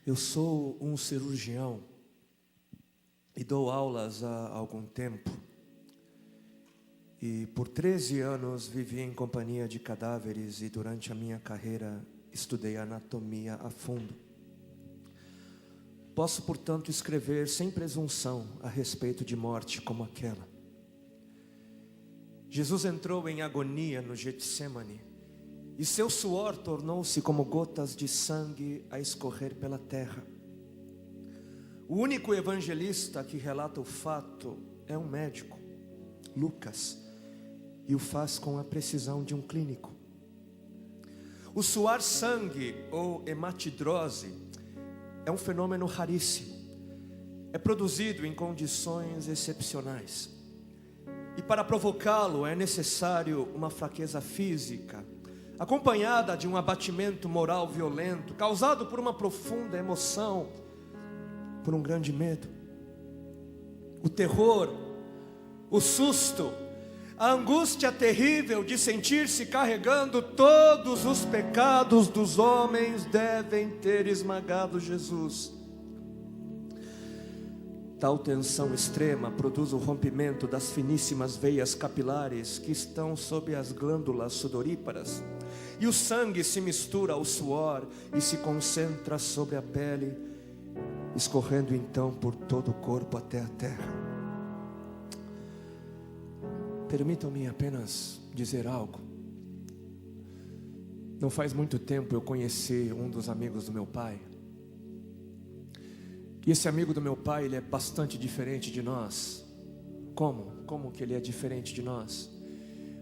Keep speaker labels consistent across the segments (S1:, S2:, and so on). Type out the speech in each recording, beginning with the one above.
S1: Eu sou um cirurgião e dou aulas há algum tempo. E por 13 anos vivi em companhia de cadáveres e durante a minha carreira estudei anatomia a fundo. Posso, portanto, escrever sem presunção a respeito de morte como aquela. Jesus entrou em agonia no Getsemane e seu suor tornou-se como gotas de sangue a escorrer pela terra. O único evangelista que relata o fato é um médico, Lucas, e o faz com a precisão de um clínico. O suar sangue ou hematidrose é um fenômeno raríssimo. É produzido em condições excepcionais. E para provocá-lo é necessário uma fraqueza física, acompanhada de um abatimento moral violento, causado por uma profunda emoção, por um grande medo. O terror, o susto, a angústia terrível de sentir-se carregando todos os pecados dos homens devem ter esmagado Jesus. Tal tensão extrema produz o rompimento das finíssimas veias capilares que estão sob as glândulas sudoríparas, e o sangue se mistura ao suor e se concentra sobre a pele, escorrendo então por todo o corpo até a terra. Permitam-me apenas dizer algo. Não faz muito tempo eu conheci um dos amigos do meu pai. E esse amigo do meu pai, ele é bastante diferente de nós. Como que ele é diferente de nós?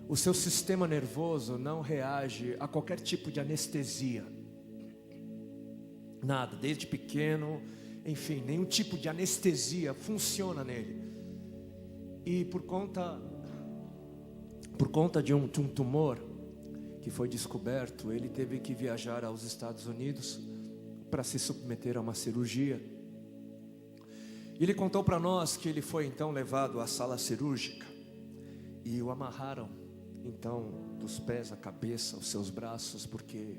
S1: O seu sistema nervoso não reage a qualquer tipo de anestesia. Nada, desde pequeno, enfim, nenhum tipo de anestesia funciona nele. E por conta de um tumor que foi descoberto, ele teve que viajar aos Estados Unidos para se submeter a uma cirurgia. E ele contou para nós que ele foi então levado à sala cirúrgica e o amarraram então dos pés à cabeça, os seus braços, porque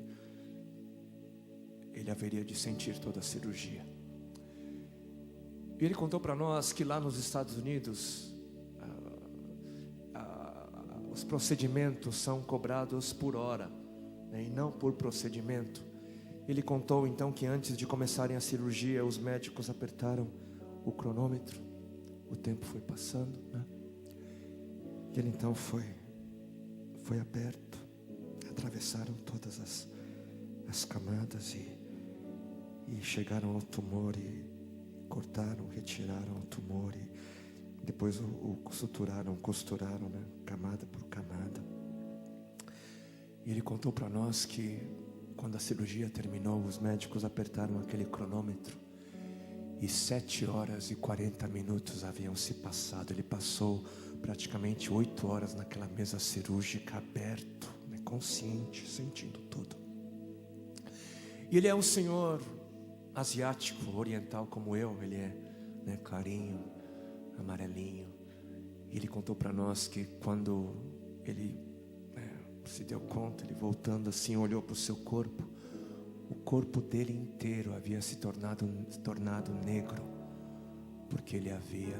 S1: ele haveria de sentir toda a cirurgia. E ele contou para nós que lá nos Estados Unidos os procedimentos são cobrados por hora, né, e não por procedimento. Ele contou então que antes de começarem a cirurgia, os médicos apertaram o cronômetro, o tempo foi passando, né? E ele então foi aberto, atravessaram todas as camadas e chegaram ao tumor e cortaram, retiraram o tumor e depois o costuraram, né? Camada por camada. E ele contou para nós que quando a cirurgia terminou, os médicos apertaram aquele cronômetro e 7 horas e 40 minutos haviam se passado. Ele passou praticamente 8 horas naquela mesa cirúrgica, aberto, né, consciente, sentindo tudo. E ele é um senhor asiático, oriental como eu. Ele é, né, clarinho, amarelinho. E ele contou para nós que quando ele se deu conta, ele voltando assim, olhou para o seu corpo. O corpo dele inteiro havia se tornado negro, porque ele havia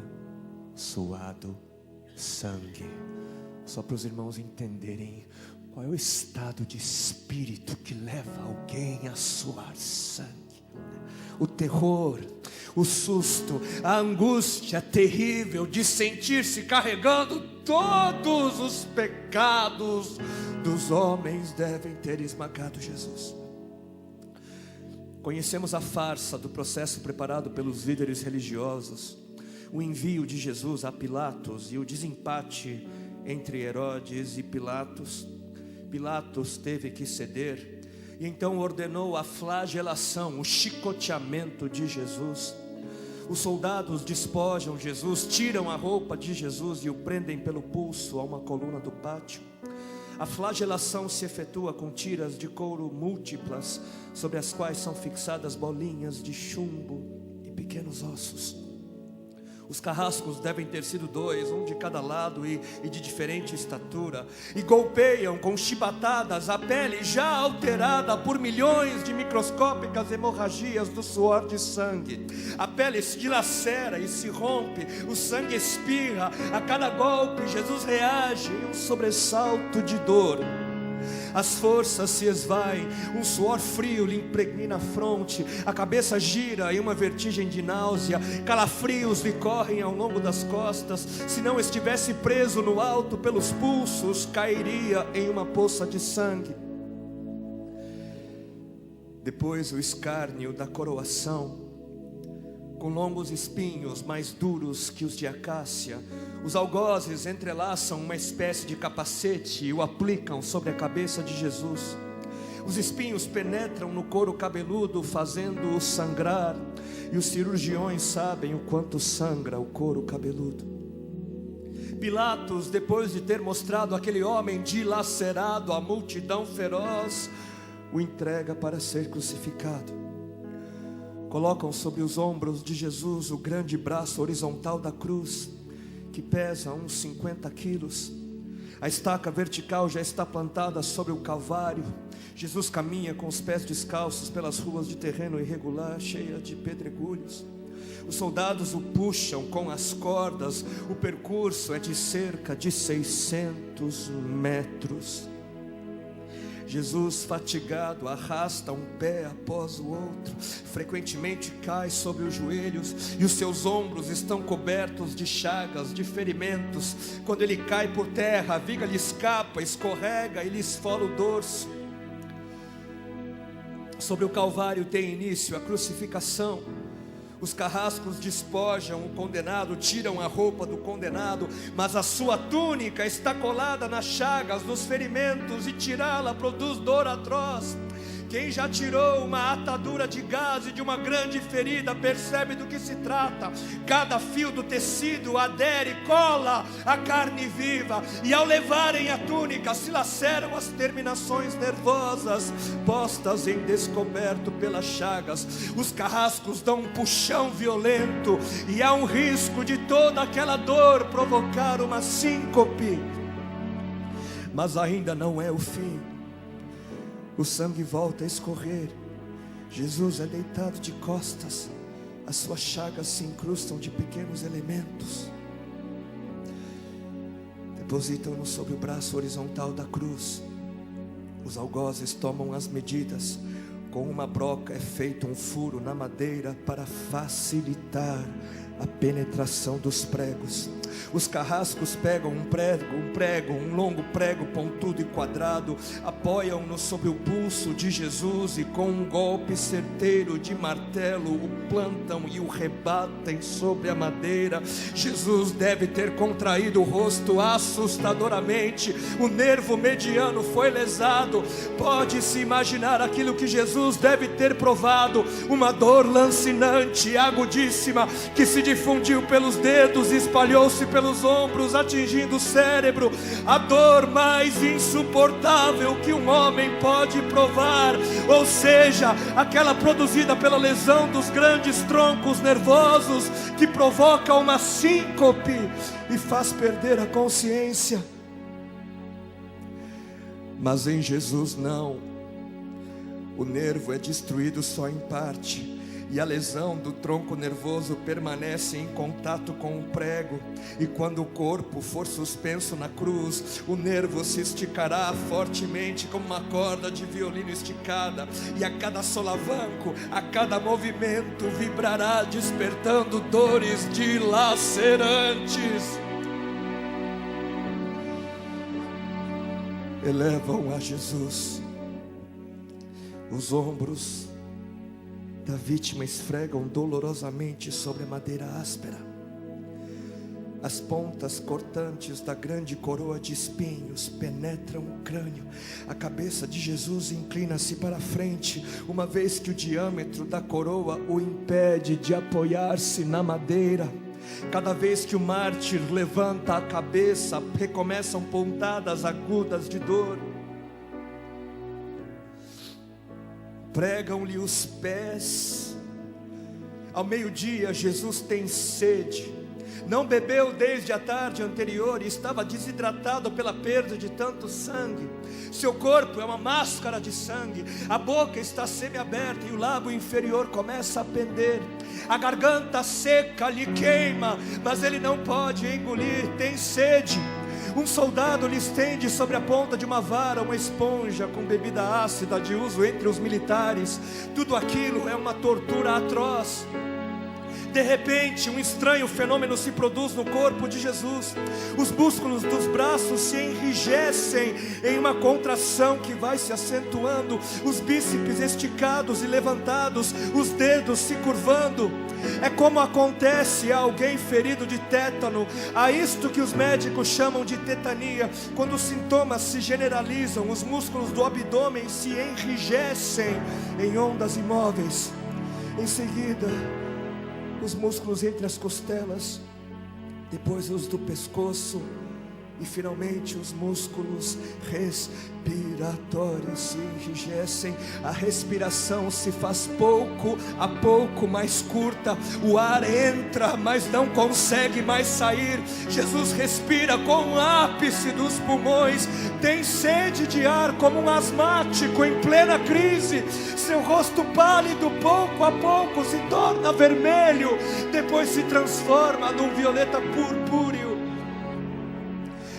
S1: suado sangue. Só para os irmãos entenderem qual é o estado de espírito que leva alguém a suar sangue. O terror, o susto, a angústia terrível de sentir-se carregando todos os pecados dos homens devem ter esmagado Jesus. Conhecemos a farsa do processo preparado pelos líderes religiosos, o envio de Jesus a Pilatos e o desempate entre Herodes e Pilatos. Pilatos teve que ceder e então ordenou a flagelação, o chicoteamento de Jesus. Os soldados despojam Jesus, tiram a roupa de Jesus e o prendem pelo pulso a uma coluna do pátio. A flagelação se efetua com tiras de couro múltiplas, sobre as quais são fixadas bolinhas de chumbo e pequenos ossos. Os carrascos devem ter sido 2, um de cada lado e de diferente estatura, e golpeiam com chibatadas a pele já alterada por milhões de microscópicas hemorragias do suor de sangue. A pele se dilacera e se rompe, o sangue espirra. A cada golpe Jesus reage em um sobressalto de dor. As forças se esvaem, um suor frio lhe impregna a fronte, a cabeça gira em uma vertigem de náusea, calafrios lhe correm ao longo das costas. Se não estivesse preso no alto pelos pulsos, cairia em uma poça de sangue. Depois o escárnio da coroação, com longos espinhos mais duros que os de acácia. Os algozes entrelaçam uma espécie de capacete e o aplicam sobre a cabeça de Jesus. Os espinhos penetram no couro cabeludo, fazendo-o sangrar, e os cirurgiões sabem o quanto sangra o couro cabeludo. Pilatos, depois de ter mostrado aquele homem dilacerado à multidão feroz, o entrega para ser crucificado. Colocam sobre os ombros de Jesus o grande braço horizontal da cruz, que pesa uns 50 quilos. A estaca vertical já está plantada sobre o Calvário. Jesus caminha com os pés descalços pelas ruas de terreno irregular, cheia de pedregulhos. Os soldados o puxam com as cordas. O percurso é de cerca de 600 metros. Jesus, fatigado, arrasta um pé após o outro, frequentemente cai sobre os joelhos, e os seus ombros estão cobertos de chagas, de ferimentos. Quando ele cai por terra, a viga lhe escapa, escorrega e lhe esfola o dorso. Sobre o Calvário tem início a crucificação. Os carrascos despojam o condenado, tiram a roupa do condenado, mas a sua túnica está colada nas chagas, nos ferimentos, e tirá-la produz dor atroz. Quem já tirou uma atadura de gás e de uma grande ferida percebe do que se trata. Cada fio do tecido adere, cola a carne viva, e ao levarem a túnica se laceram as terminações nervosas postas em descoberto pelas chagas. Os carrascos dão um puxão violento, e há um risco de toda aquela dor provocar uma síncope. Mas ainda não é o fim. O sangue volta a escorrer. Jesus é deitado de costas. As suas chagas se incrustam de pequenos elementos. Depositam-no sobre o braço horizontal da cruz. Os algozes tomam as medidas. Com uma broca é feito um furo na madeira para facilitar a penetração dos pregos. Os carrascos pegam um longo prego pontudo e quadrado, apoiam-no sobre o pulso de Jesus e com um golpe certeiro de martelo o plantam e o rebatem sobre a madeira. Jesus deve ter contraído o rosto assustadoramente. O nervo mediano foi lesado. Pode-se imaginar aquilo que Jesus deve ter provado: uma dor lancinante, agudíssima, que se difundiu pelos dedos e espalhou-se pelos ombros, atingindo o cérebro. A dor mais insuportável que um homem pode provar, ou seja, aquela produzida pela lesão dos grandes troncos nervosos, que provoca uma síncope e faz perder a consciência. Mas em Jesus não. O nervo é destruído só em parte, e a lesão do tronco nervoso permanece em contato com o prego. E quando o corpo for suspenso na cruz, o nervo se esticará fortemente como uma corda de violino esticada, e a cada solavanco, a cada movimento, vibrará, despertando dores dilacerantes. Elevam a Jesus. Os ombros da vítima esfregam dolorosamente sobre a madeira áspera. As pontas cortantes da grande coroa de espinhos penetram o crânio. A cabeça de Jesus inclina-se para a frente, uma vez que o diâmetro da coroa o impede de apoiar-se na madeira. Cada vez que o mártir levanta a cabeça, recomeçam pontadas agudas de dor. Pregam-lhe os pés. Ao meio-dia, Jesus tem sede. não bebeu desde a tarde anterior e estava desidratado pela perda de tanto sangue. Seu corpo é uma máscara de sangue, a boca está semiaberta e o lábio inferior começa a pender. A garganta seca lhe queima, mas ele não pode engolir, tem sede. Um soldado lhe estende sobre a ponta de uma vara uma esponja com bebida ácida de uso entre os militares. Tudo aquilo é uma tortura atroz. De repente, um estranho fenômeno se produz no corpo de Jesus. Os músculos dos braços se enrijecem em uma contração que vai se acentuando, os bíceps esticados e levantados, os dedos se curvando. É como acontece a alguém ferido de tétano, a isto que os médicos chamam de tetania. Quando os sintomas se generalizam, os músculos do abdômen se enrijecem em ondas imóveis. Em seguida, os músculos entre as costelas, depois os do pescoço e finalmente os músculos respiratórios se enrijecem. A respiração se faz pouco a pouco mais curta, o ar entra, mas não consegue mais sair. Jesus respira com o ápice dos pulmões, tem sede de ar como um asmático em plena crise. Seu rosto pálido pouco a pouco se torna vermelho, depois se transforma num violeta purpúreo.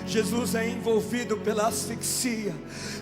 S1: Jesus é envolvido pela asfixia.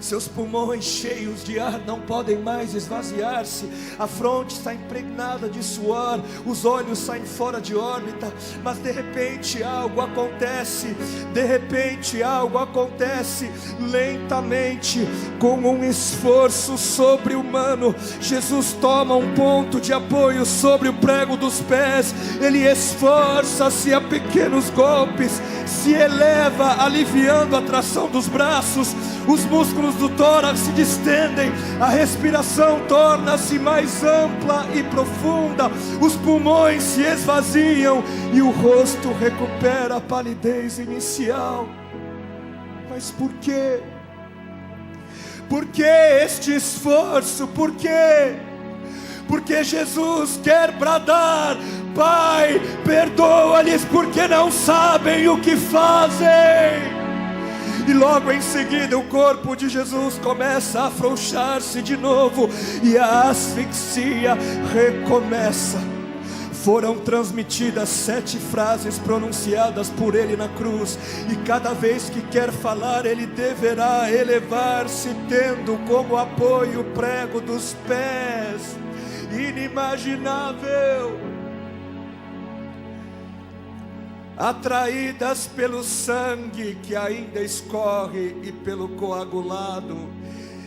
S1: Seus pulmões cheios de ar não podem mais esvaziar-se. A fronte está impregnada de suor, os olhos saem fora de órbita. Mas de repente algo acontece. De repente algo acontece. Lentamente, com um esforço sobre-humano, Jesus toma um ponto de apoio sobre o prego dos pés. Ele esforça-se a pequenos golpes, se eleva, aliviando a tração dos braços. Os músculos do tórax se distendem, a respiração torna-se mais ampla e profunda, os pulmões se esvaziam e o rosto recupera a palidez inicial. Mas por quê? Por que este esforço? Por quê? Porque Jesus quer bradar: Pai, perdoa-lhes porque não sabem o que fazem. E logo em seguida o corpo de Jesus começa a afrouxar-se de novo e a asfixia recomeça. Foram transmitidas 7 frases pronunciadas por ele na cruz, e cada vez que quer falar ele deverá elevar-se, tendo como apoio o prego dos pés. Inimaginável. Atraídas pelo sangue que ainda escorre e pelo coagulado,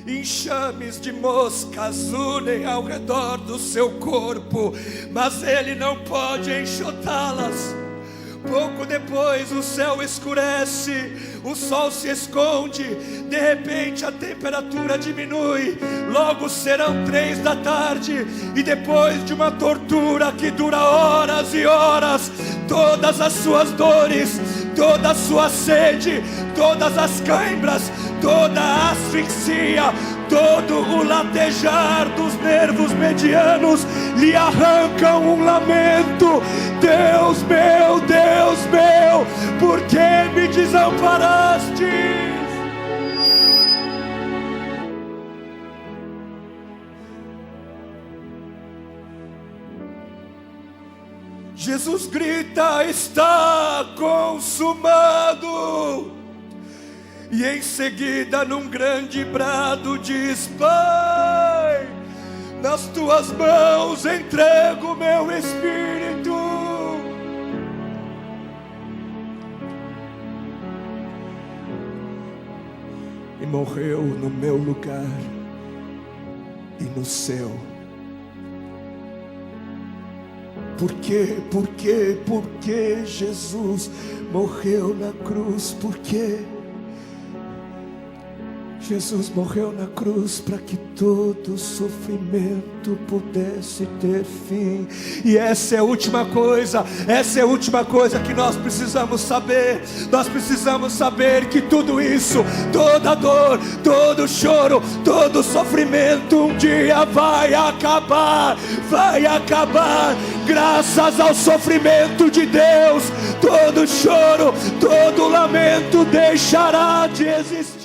S1: enxames de moscas unem ao redor do seu corpo, mas ele não pode enxotá-las. Pouco depois o céu escurece, o sol se esconde, de repente a temperatura diminui. Logo serão 3 da tarde, e depois de uma tortura que dura horas e horas, todas as suas dores, toda a sua sede, todas as cãibras, toda a asfixia, todo o latejar dos nervos medianos lhe arrancam um lamento: Deus meu, por que me desamparaste? Jesus grita: está consumado. E em seguida, num grande brado, diz: Pai, nas tuas mãos entrego meu espírito. E morreu no meu lugar e no seu. Por que Jesus morreu na cruz? Por quê? Jesus morreu na cruz para que todo sofrimento pudesse ter fim. E essa é a última coisa que nós precisamos saber. Nós precisamos saber que tudo isso, toda dor, todo choro, todo sofrimento um dia vai acabar. Graças ao sofrimento de Deus, todo choro, todo lamento deixará de existir.